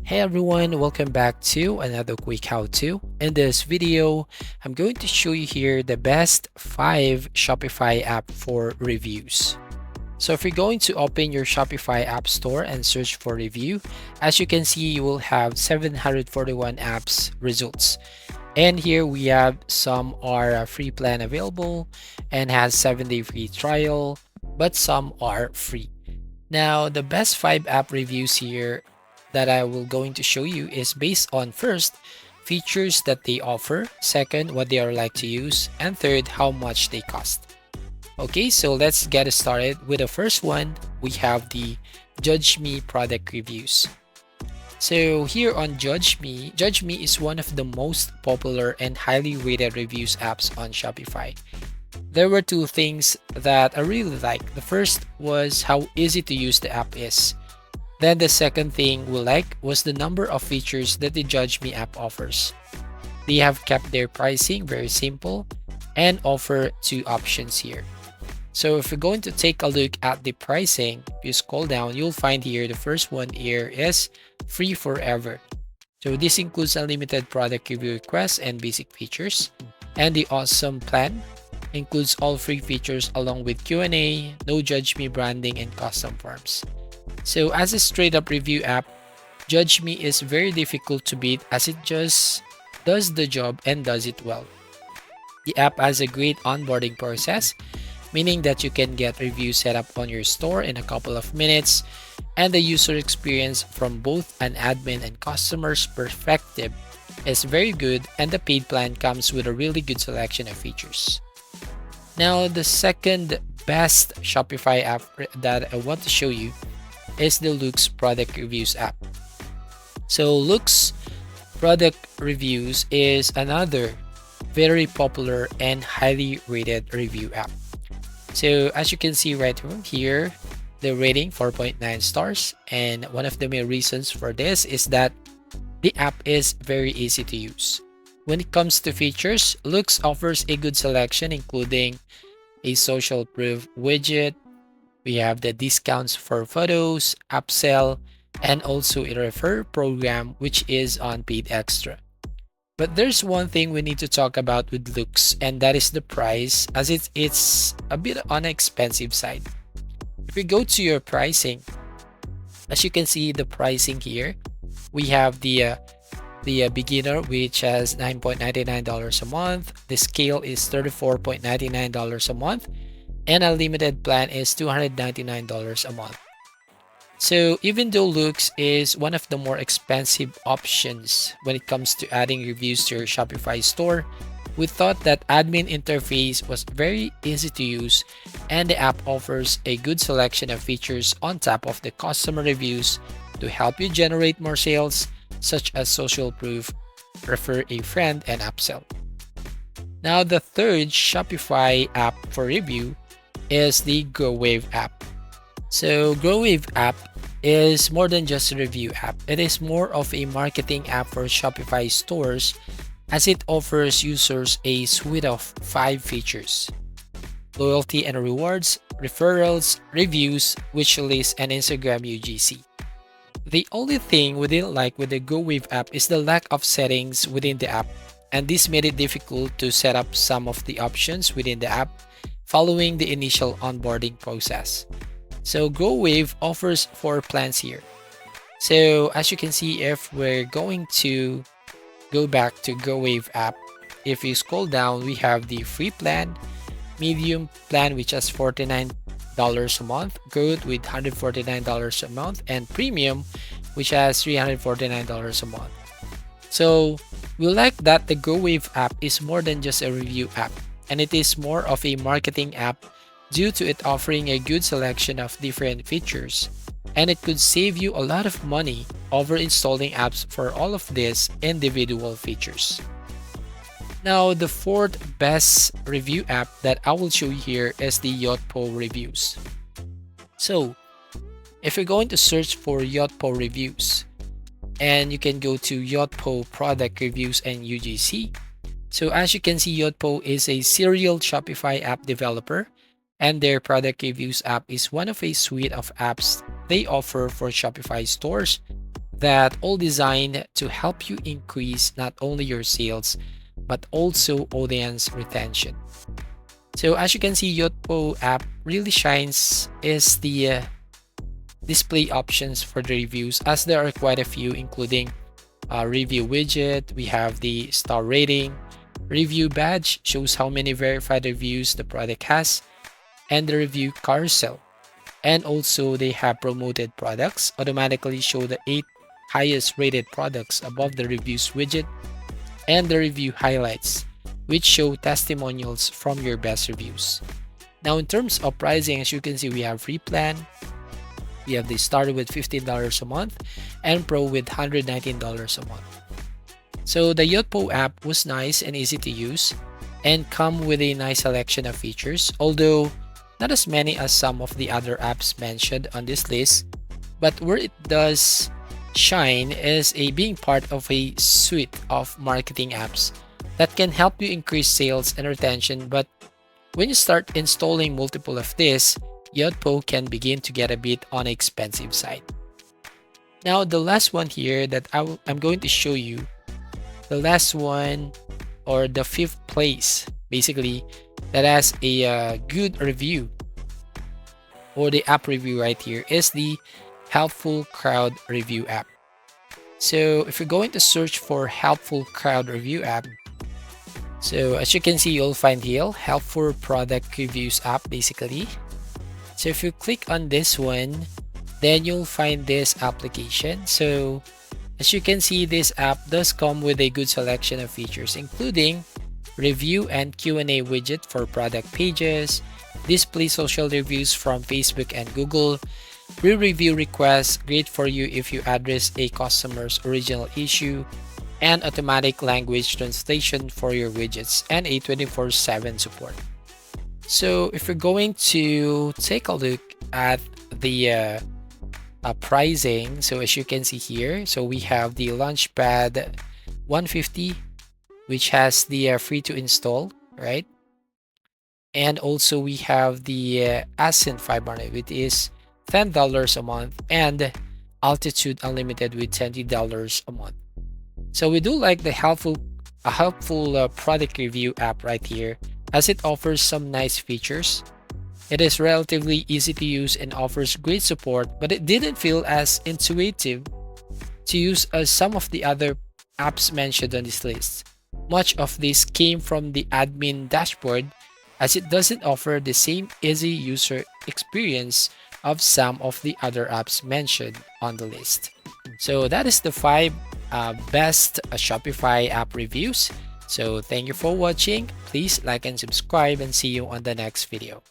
Hey everyone, welcome back to another quick how-to. In this video, I'm going to show you here the best 5 Shopify app for reviews. So if you're going to open your Shopify app store and search for review, as you can see, you will have 741 apps results. And here we have some are free plan available and has 7-day free trial, but some are free. Now, the best 5 app reviews here that I will going to show you is based on first, features that they offer, second, what they are like to use, and third, how much they cost. Okay, so let's get started with the first one. We have the Judge Me product reviews. So here on Judge Me is one of the most popular and highly rated reviews apps on Shopify. There were two things that I really like. The first was how easy to use the app is. Then the second thing we like was the number of features that the Judge Me app offers. They have kept their pricing very simple and offer two options here. So if you're going to take a look at the pricing, if you scroll down, you'll find here the first one here is free forever. So this includes unlimited product review requests and basic features. And the awesome plan includes all free features along with Q&A, no Judge Me branding, and custom forms. So as a straight up review app, Judge Me is very difficult to beat as it just does the job and does it well. The app has a great onboarding process, meaning that you can get reviews set up on your store in a couple of minutes, and the user experience from both an admin and customer's perspective is very good, and the paid plan comes with a really good selection of features. Now, the second best Shopify app that I want to show you is the Looks product reviews app. So Looks product reviews is another very popular and highly rated review app. So as you can see right here, the rating 4.9 stars, and one of the main reasons for this is that the app is very easy to use. When it comes to features, Looks offers a good selection including a social proof widget. We have the discounts for photos, upsell, and also a refer program which is on paid extra. But there's one thing we need to talk about with Looks, and that is the price, as it's a bit on the expensive side. If we go to your pricing, as you can see the pricing here, we have the beginner, which has $9.99 a month. The scale is $34.99 a month, and a limited plan is $299 a month. So even though Looks is one of the more expensive options when it comes to adding reviews to your Shopify store, we thought that admin interface was very easy to use, and the app offers a good selection of features on top of the customer reviews to help you generate more sales, such as social proof, refer a friend, and upsell. Now the third Shopify app for review is the GrowWave app. So GrowWave app is more than just a review app. It is more of a marketing app for Shopify stores, as it offers users a suite of 5 features: loyalty and rewards, referrals, reviews, wish list, and Instagram UGC. The only thing we didn't like with the GrowWave app is the lack of settings within the app, and this made it difficult to set up some of the options within the app following the initial onboarding process. So GrowWave offers 4 plans here. So as you can see, if we're going to go back to GrowWave app, if you scroll down, we have the free plan, medium plan, which has $49 a month, growth with $149 a month, and premium, which has $349 a month. So we like that the GrowWave app is more than just a review app, and it is more of a marketing app due to it offering a good selection of different features, and it could save you a lot of money over installing apps for all of these individual features. Now, the fourth best review app that I will show you here is the Yotpo reviews. So if you're going to search for Yotpo reviews, and you can go to Yotpo product reviews and UGC. So as you can see, Yotpo is a serial Shopify app developer, and their product reviews app is one of a suite of apps they offer for Shopify stores that all designed to help you increase not only your sales but also audience retention. So as you can see, Yotpo app really shines is the display options for the reviews, as there are quite a few, including review widget. We have the star rating, review badge shows how many verified reviews the product has, and the review carousel. And also they have promoted products, automatically show the 8 highest rated products above the reviews widget, and the review highlights, which show testimonials from your best reviews. Now in terms of pricing, as you can see, we have free plan, we have the starter with $15 a month, and pro with $119 a month. So the Yotpo app was nice and easy to use and come with a nice selection of features, although not as many as some of the other apps mentioned on this list. But where it does shine is being part of a suite of marketing apps that can help you increase sales and retention. But when you start installing multiple of this, Yotpo can begin to get a bit on the expensive side. Now the last one here that I'm going to show you, the last one, or the fifth place basically, that has a good review, or the app review right here, is the Helpful Crowd Review app. So if you're going to search for Helpful Crowd Review app, so as you can see, you'll find here Helpful Product Reviews app basically. So if you click on this one, then you'll find this application. So as you can see, this app does come with a good selection of features, including review and Q&A widget for product pages, display social reviews from Facebook and Google, re-review requests, great for you if you address a customer's original issue, and automatic language translation for your widgets, and a 24/7 support. So if you're going to take a look at the pricing, so as you can see here, so we have the Launchpad 150, which has the free to install, right? And also we have the Ascent 500, which is $10 a month, and Altitude Unlimited with $20 a month. So we do like the helpful product review app right here, as it offers some nice features. It is relatively easy to use and offers great support, but it didn't feel as intuitive to use as some of the other apps mentioned on this list. Much of this came from the admin dashboard, as it doesn't offer the same easy user experience of some of the other apps mentioned on the list. So that is the 5 best Shopify app reviews. So thank you for watching. Please like and subscribe, and see you on the next video.